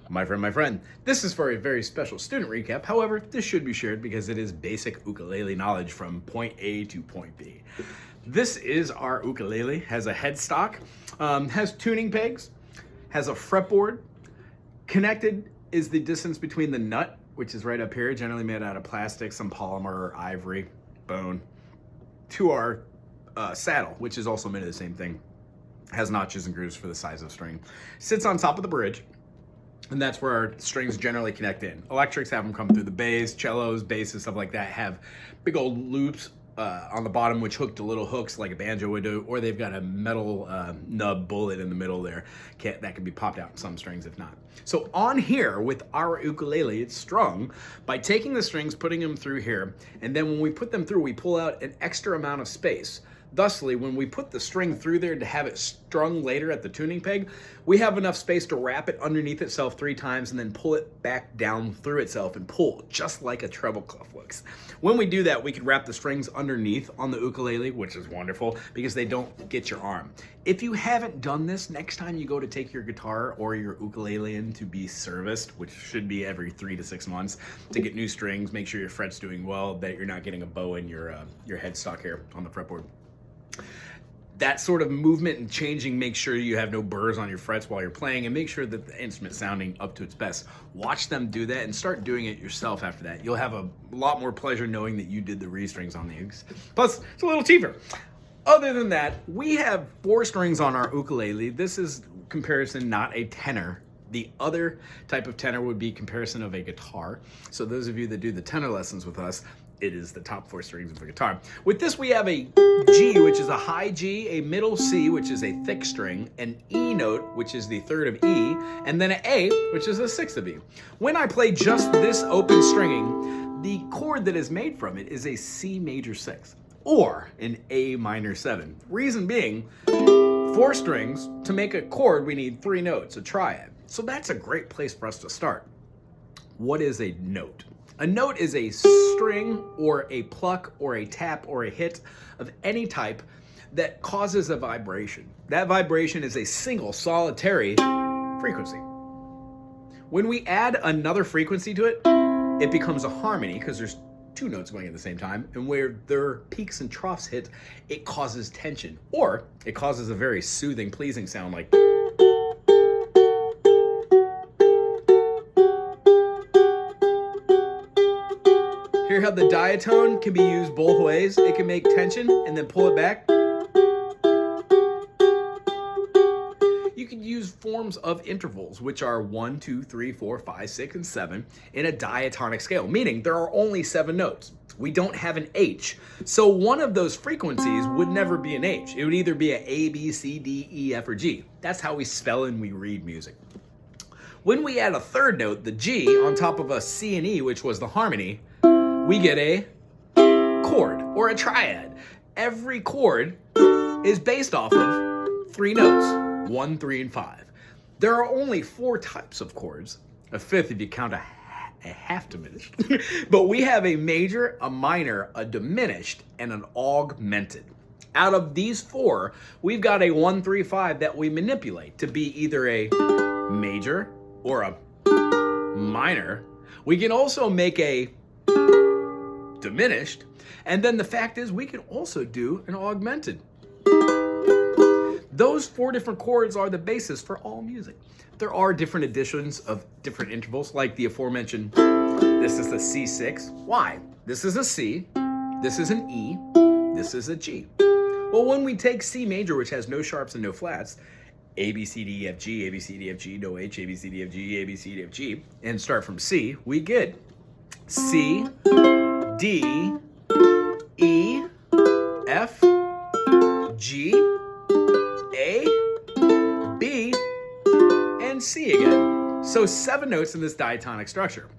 My friend, this is for a very special student recap. However, this should be shared because it is basic ukulele knowledge from point A to point B. This is our ukulele, has a headstock, has tuning pegs, has a fretboard. Connected is the distance between the nut, which is right up here, generally made out of plastic, some polymer or ivory, bone, to our saddle, which is also made of the same thing. Has notches and grooves for the size of string. Sits on top of the bridge, and that's where our strings generally connect in. Electrics have them come through the bass, cellos, basses, stuff like that have big old loops on the bottom, which hook to little hooks like a banjo would do, or they've got a metal nub bullet in the middle there that can be popped out in some strings if not. So on here with our ukulele, it's strung by taking the strings, putting them through here, and then when we put them through, we pull out an extra amount of space. Thusly, when we put the string through there to have it strung later at the tuning peg, we have enough space to wrap it underneath itself 3 times and then pull it back down through itself and pull, just like a treble clef looks. When we do that, we can wrap the strings underneath on the ukulele, which is wonderful because they don't get your arm. If you haven't done this, next time you go to take your guitar or your ukulele in to be serviced, which should be every 3 to 6 months, to get new strings, make sure your fret's doing well, that you're not getting a bow in your headstock here on the fretboard. That sort of movement and changing makes sure you have no burrs on your frets while you're playing and make sure that the instrument's sounding up to its best. Watch them do that and start doing it yourself after that. You'll have a lot more pleasure knowing that you did the restrings on the ukulele. Plus, it's a little cheaper. Other than that, we have 4 strings on our ukulele. This is comparison, not a tenor. The other type of tenor would be comparison of a guitar. So those of you that do the tenor lessons with us, it is the top 4 strings of a guitar. With this, we have a G, which is a high G, a middle C, which is a thick string, an E note, which is the 3rd of E, and then an A, which is the 6th of E. When I play just this open stringing, the chord that is made from it is a C major 6, or an A minor 7. Reason being, 4 strings, to make a chord, we need 3 notes, a triad. So that's a great place for us to start. What is a note? A note is a string or a pluck or a tap or a hit of any type that causes a vibration. That vibration is a single solitary frequency. When we add another frequency to it, it becomes a harmony because there's 2 notes going at the same time, and where their peaks and troughs hit, it causes tension, or it causes a very soothing, pleasing sound like hear how the diatone can be used both ways. It can make tension and then pull it back. You can use forms of intervals, which are 1, 2, 3, 4, 5, 6, and 7 in a diatonic scale, meaning there are only 7 notes. We don't have an H. So one of those frequencies would never be an H. It would either be an A, B, C, D, E, F, or G. That's how we spell and we read music. When we add a 3rd note, the G, on top of a C and E, which was the harmony, we get a chord or a triad. Every chord is based off of 3 notes, 1, 3, and 5. There are only 4 types of chords, a 5th if you count a half diminished, but we have a major, a minor, a diminished, and an augmented. Out of these 4, we've got a 1, 3, 5 that we manipulate to be either a major or a minor. We can also make a diminished, and then the fact is we can also do an augmented. Those 4 different chords are the basis for all music. There are different editions of different intervals, like the aforementioned, this is the C6. Why? This is a C, this is an E, this is a G. Well, when we take C major, which has no sharps and no flats, A, B, C, D, E, F, G, A, B, C, D, F, G, no H, A, B, C, D, F, G, A, B, C, D, F, G, and start from C, we get C, D, E, F, G, A, B, and C again. So 7 notes in this diatonic structure.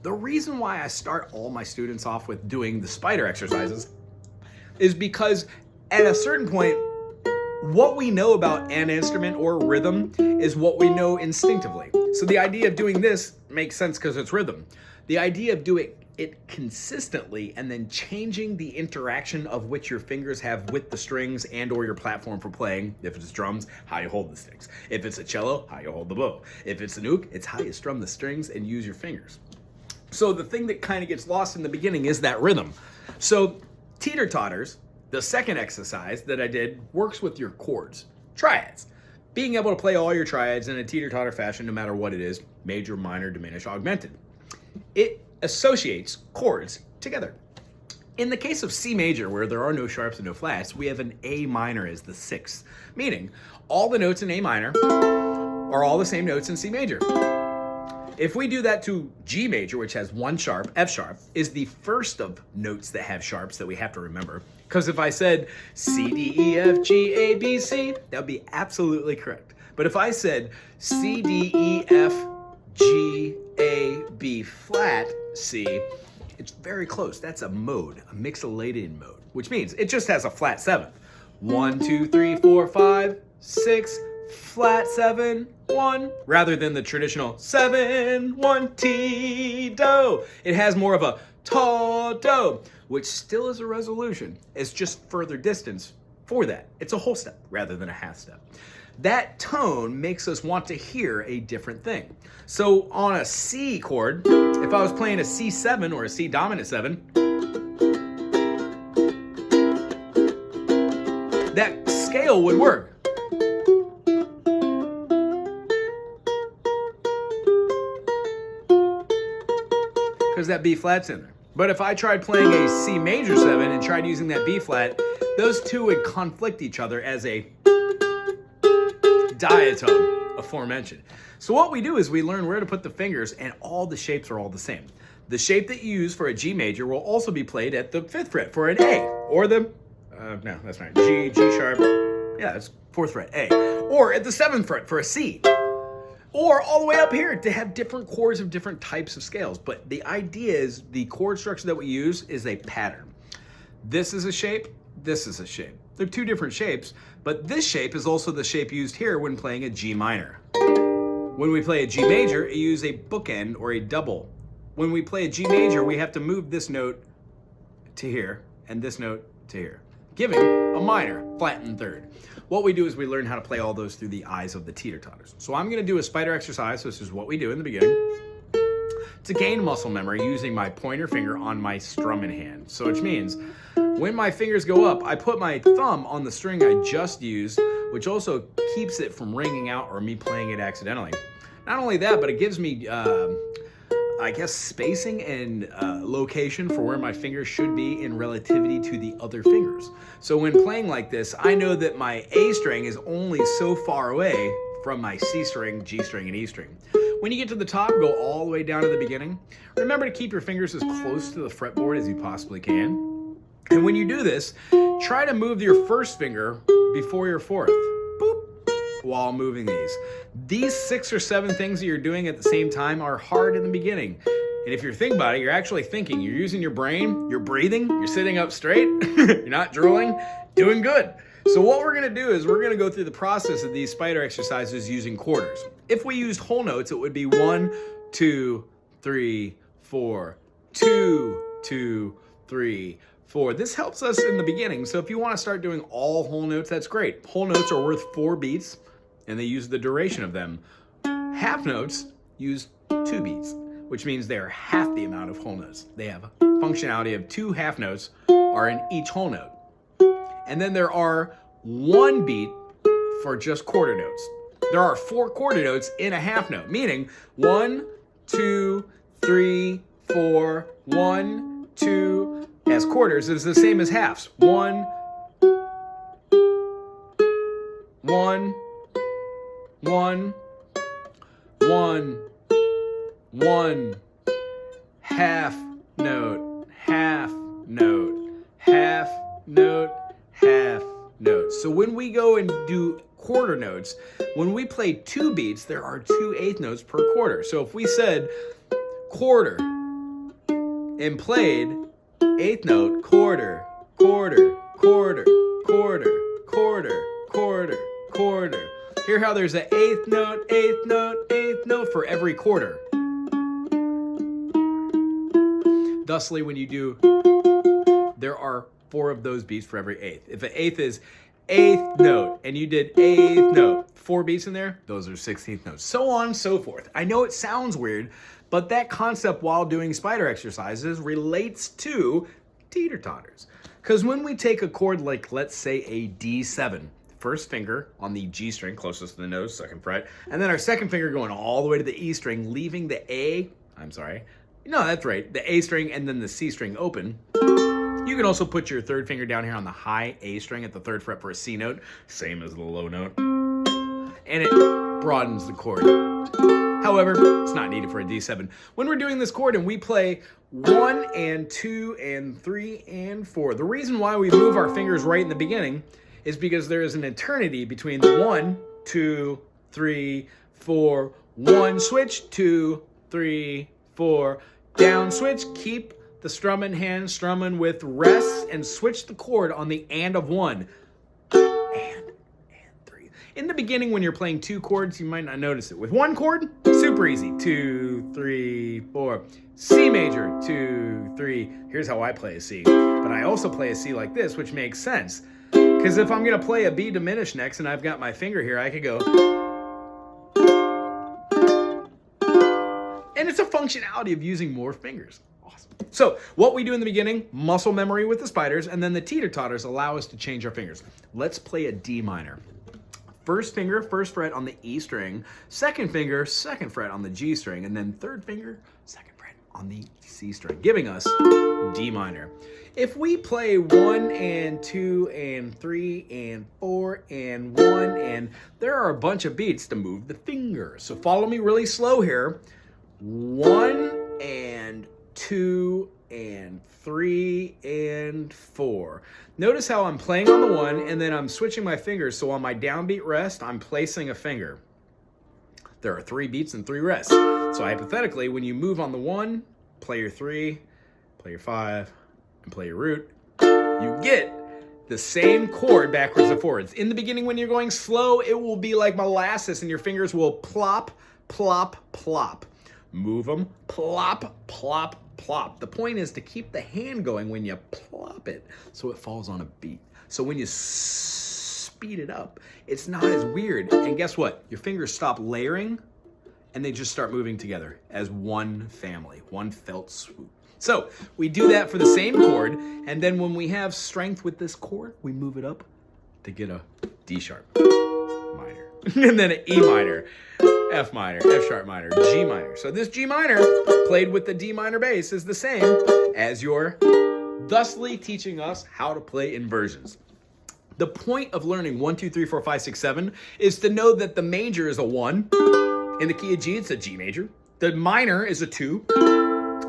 The reason why I start all my students off with doing the spider exercises is because at a certain point, what we know about an instrument or rhythm is what we know instinctively. So the idea of doing this makes sense because it's rhythm. The idea of doing it consistently and then changing the interaction of which your fingers have with the strings and or your platform for playing. If it's drums, how you hold the sticks. If it's a cello, how you hold the bow. If it's an uke, it's how you strum the strings and use your fingers. So the thing that kind of gets lost in the beginning is that rhythm. So teeter-totters, the second exercise that I did, works with your chords, triads. Being able to play all your triads in a teeter-totter fashion, no matter what it is, major, minor, diminished, augmented. It associates chords together. In the case of C major, where there are no sharps and no flats, we have an A minor as the sixth, meaning all the notes in A minor are all the same notes in C major. If we do that to G major, which has one sharp, F sharp is the first of notes that have sharps that we have to remember. Because if I said C, D, E, F, G, A, B, C, that would be absolutely correct. But if I said C, D, E, F, G, A, B flat, C, it's very close. That's a mode, a mixolydian mode, which means it just has a flat seventh. 1, 2, 3, 4, 5, 6, flat 7, 1, rather than the traditional 7, 1, T, do. It has more of a ta, do, which still is a resolution. It's just further distance for that. It's a whole step rather than a half step. That tone makes us want to hear a different thing. So on a C chord, if I was playing a C7 or a C dominant 7, that scale would work. Because that B flat's in there. But if I tried playing a C major 7 and tried using that B flat, those two would conflict each other as a diatone, aforementioned. So what we do is we learn where to put the fingers, and all the shapes are all the same. The shape that you use for a G major will also be played at the 5th fret for an A, or the, no, that's not G, G sharp, yeah, it's 4th fret, A, or at the 7th fret for a C, or all the way up here to have different chords of different types of scales. But the idea is the chord structure that we use is a pattern. This is a shape, this is a shape. They're two different shapes, but this shape is also the shape used here when playing a G minor. When we play a G major, you use a bookend or a double. When we play a G major, we have to move this note to here and this note to here, giving a minor, flattened third. What we do is we learn how to play all those through the eyes of the teeter-totters. So I'm gonna do a spider exercise. This is what we do in the beginning to gain muscle memory using my pointer finger on my strumming hand. So which means when my fingers go up, I put my thumb on the string I just used, which also keeps it from ringing out or me playing it accidentally. Not only that, but it gives me, I guess, spacing and location for where my fingers should be in relativity to the other fingers. So when playing like this, I know that my A string is only so far away from my C string, G string, and E string. When you get to the top, go all the way down to the beginning. Remember to keep your fingers as close to the fretboard as you possibly can. And when you do this, try to move your first finger before your fourth, boop, while moving these. These 6 or 7 things that you're doing at the same time are hard in the beginning. And if you're thinking about it, you're actually thinking, you're using your brain, you're breathing, you're sitting up straight, you're not drooling, doing good. So what we're gonna do is we're gonna go through the process of these spider exercises using quarters. If we used whole notes, it would be 1, 2, 3, 4, 2, 2, 3, 4. This helps us in the beginning. So if you want to start doing all whole notes, that's great. Whole notes are worth 4 beats, and they use the duration of them. Half notes use 2 beats, which means they're half the amount of whole notes. They have functionality of 2 half notes are in each whole note. And then there are 1 beat for just quarter notes. There are 4 quarter notes in a half note, meaning 1, 2, 3, 4, 1, 2, as quarters is the same as halves. 1, 1, 1, 1, 1, half note, half note, half note, half note. So when we go and do quarter notes, when we play 2 beats, there are 2 eighth notes per quarter. So if we said quarter and played eighth note, quarter, quarter, quarter, quarter, quarter, quarter, quarter. Hear how there's an eighth note, eighth note, eighth note for every quarter. Thusly, when you do, there are 4 of those beats for every eighth. If an eighth is eighth note and you did eighth note, 4 beats in there, those are 16th notes, so on and so forth. I know it sounds weird, but that concept while doing spider exercises relates to teeter-totters. Because when we take a chord like, let's say, a D7, first finger on the G string closest to the nose, 2nd fret, and then our 2nd finger going all the way to the E string, leaving the A, no, that's right, the A string and then the C string open. You can also put your 3rd finger down here on the high A string at the 3rd fret for a C note, same as the low note, and it broadens the chord. However, it's not needed for a D7. When we're doing this chord and we play 1 and 2 and 3 and 4, the reason why we move our fingers right in the beginning is because there is an eternity between the 1, 2, 3, 4, 1, switch, 2, 3, 4, down, switch, keep the strumming hand strumming with rest, and switch the chord on the and of 1. And 3. In the beginning, when you're playing 2 chords, you might not notice it. With 1 chord, super easy. 2, 3, 4. C major, 2, 3. Here's how I play a C. But I also play a C like this, which makes sense. Because if I'm going to play a B diminished next and I've got my finger here, I could go. And it's a functionality of using more fingers. Awesome. So what we do in the beginning, muscle memory with the spiders, and then the teeter-totters allow us to change our fingers. Let's play a D minor. First finger, 1st fret on the E string, 2nd finger, 2nd fret on the G string, and then 3rd finger, 2nd fret on the C string, giving us D minor. If we play 1 and 2 and 3 and 4 and 1, and there are a bunch of beats to move the finger. So follow me really slow here. 1 and 2 and 3 and 4. Notice how I'm playing on the 1 and then I'm switching my fingers. So on my downbeat rest, I'm placing a finger. There are 3 beats and 3 rests. So hypothetically, when you move on the 1, play your 3, play your 5, and play your root, you get the same chord backwards and forwards. In the beginning, when you're going slow, it will be like molasses and your fingers will plop, plop, plop. Move them, plop, plop, plop. The point is to keep the hand going when you plop it so it falls on a beat. So when you speed it up, it's not as weird. And guess what? Your fingers stop layering and they just start moving together as one family, one felt swoop. So we do that for the same chord, and then when we have strength with this chord, we move it up to get a D sharp minor, and then an E minor, F minor, F sharp minor, G minor. So this G minor played with the D minor bass is the same as your, thusly teaching us how to play inversions. The point of learning 1, 2, 3, 4, 5, 6, 7 is to know that the major is a 1. In the key of G, it's a G major. The minor is a 2,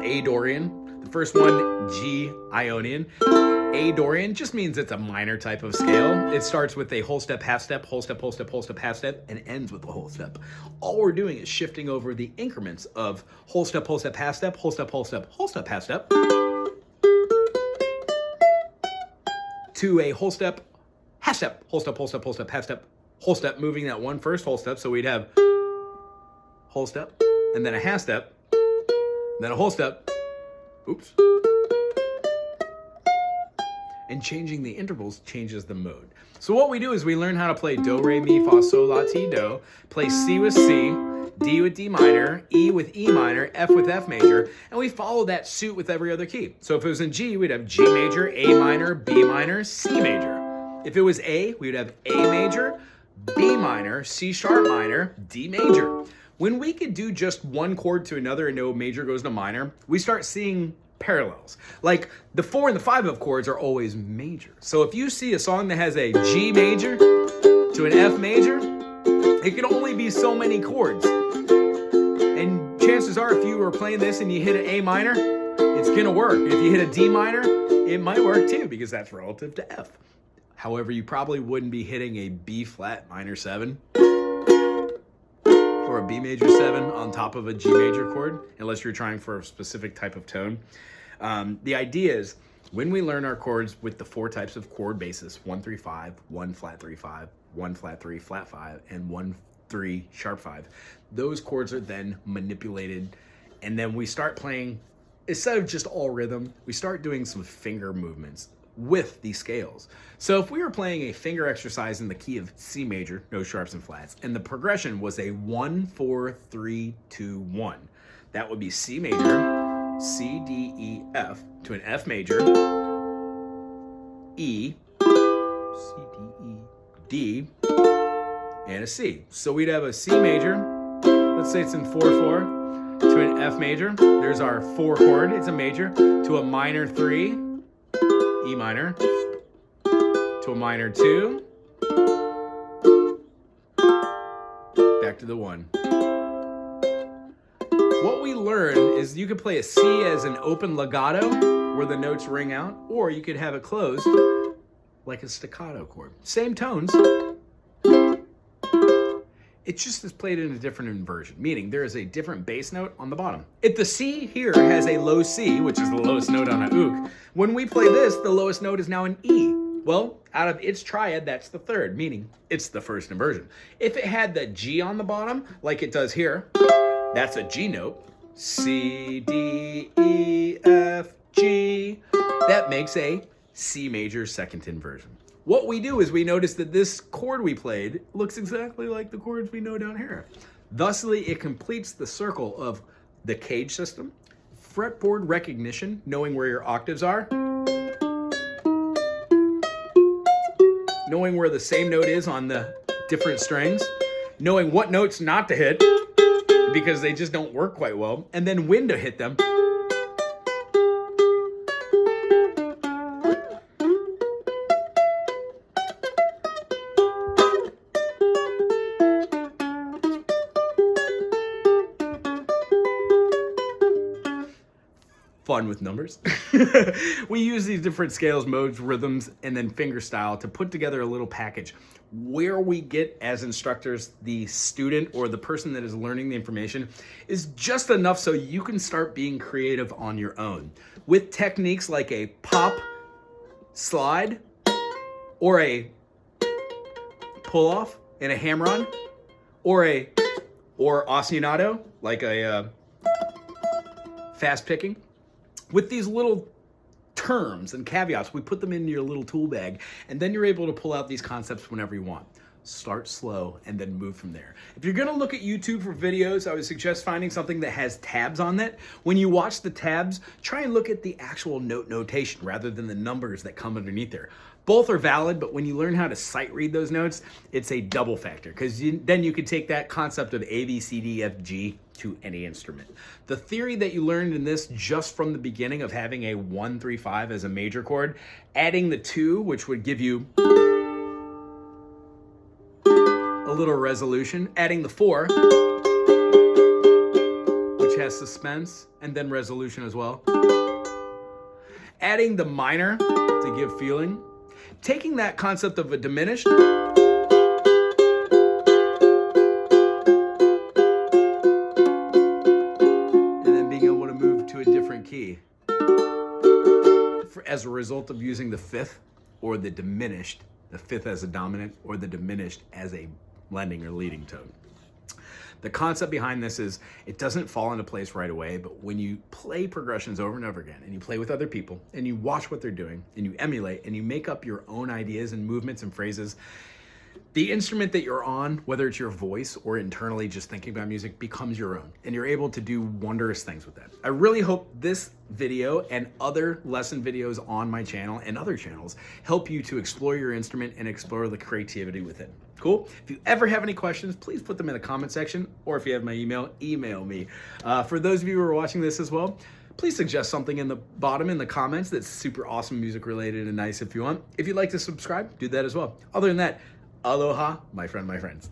A Dorian. The first one, G Ionian. A Dorian just means it's a minor type of scale. It starts with a whole step, half step, whole step, whole step, whole step, half step, and ends with a whole step. All we're doing is shifting over the increments of whole step, half step, whole step, whole step, whole step, half step, to a whole step, half step, whole step, half step, whole step, moving that one first whole step. So we'd have whole step, and then a half step, then a whole step, oops. And changing the intervals changes the mode. So what we do is we learn how to play do, re, mi, fa, sol, la, ti, do, play C with C, D with D minor, E with E minor, F with F major, and we follow that suit with every other key. So if it was in G, we'd have G major, A minor, B minor, C major. If it was A, we would have A major, B minor, C sharp minor, D major. When we could do just one chord to another and no major goes to minor, we start seeing parallels. Like the 4 and the 5 of chords are always major. So if you see a song that has a G major to an F major, it can only be so many chords. And chances are if you were playing this and you hit an A minor, it's gonna work. If you hit a D minor, it might work too because that's relative to F. However, you probably wouldn't be hitting a B flat minor 7 or a B major 7 on top of a G major chord, unless you're trying for a specific type of tone. The idea is when we learn our chords with the 4 types of chord basis, 1, 3, 5, 1, flat 3, 5, 1, flat 3, flat 5, and 1, 3, sharp 5, those chords are then manipulated, and then we start playing instead of just all rhythm, we start doing some finger movements with these scales. So if we were playing a finger exercise in the key of C major, no sharps and flats, and the progression was a 1, 4, 3, 2, 1, that would be C major, C, D, E, F, to an F major, E, C, D, E, D, and a C. So we'd have a C major, let's say it's in 4/4, to an F major, there's our 4 chord, it's a major, to a minor 3, E minor, to a minor 2, back to the 1. What we learn is you could play a C as an open legato, where the notes ring out, or you could have it closed like a staccato chord. Same tones. It just is played in a different inversion, meaning there is a different bass note on the bottom. If the C here has a low C, which is the lowest note on a uk, when we play this, the lowest note is now an E. Well, out of its triad, that's the third, meaning it's the first inversion. If it had the G on the bottom, like it does here, that's a G note. C, D, E, F, G. That makes a C major second inversion. What we do is we notice that this chord we played looks exactly like the chords we know down here. Thusly, it completes the circle of the cage system, fretboard recognition, knowing where your octaves are, knowing where the same note is on the different strings, knowing what notes not to hit because they just don't work quite well, and then when to hit them. Fun with numbers. We use these different scales, modes, rhythms, and then finger style to put together a little package where we get, as instructors, the student or the person that is learning the information is just enough so you can start being creative on your own with techniques like a pop slide or a pull off and a hammer-on or ostinato, like a fast picking. With these little terms and caveats, we put them into your little tool bag, and then you're able to pull out these concepts whenever you want. Start slow and then move from there. If you're gonna look at YouTube for videos, I would suggest finding something that has tabs on it. When you watch the tabs, try and look at the actual note notation rather than the numbers that come underneath there. Both are valid, but when you learn how to sight read those notes, it's a double factor, because then you can take that concept of A, B, C, D, F, G to any instrument. The theory that you learned in this just from the beginning of having a 1, 3, 5 as a major chord, adding the 2, which would give you a little resolution, adding the 4, which has suspense, and then resolution as well. Adding the minor to give feeling. Taking that concept of a diminished and then being able to move to a different key as a result of using the fifth or the diminished, the fifth as a dominant or the diminished as a blending or leading tone. The concept behind this is it doesn't fall into place right away, but when you play progressions over and over again and you play with other people and you watch what they're doing and you emulate and you make up your own ideas and movements and phrases, the instrument that you're on, whether it's your voice or internally just thinking about music, becomes your own, and you're able to do wondrous things with that. I really hope this video and other lesson videos on my channel and other channels help you to explore your instrument and explore the creativity within. Cool? If you ever have any questions, please put them in the comment section, or if you have my email me. For those of you who are watching this as well, please suggest something in the bottom in the comments that's super awesome music related and nice if you want. If you'd like to subscribe, do that as well. Other than that, aloha, my friends.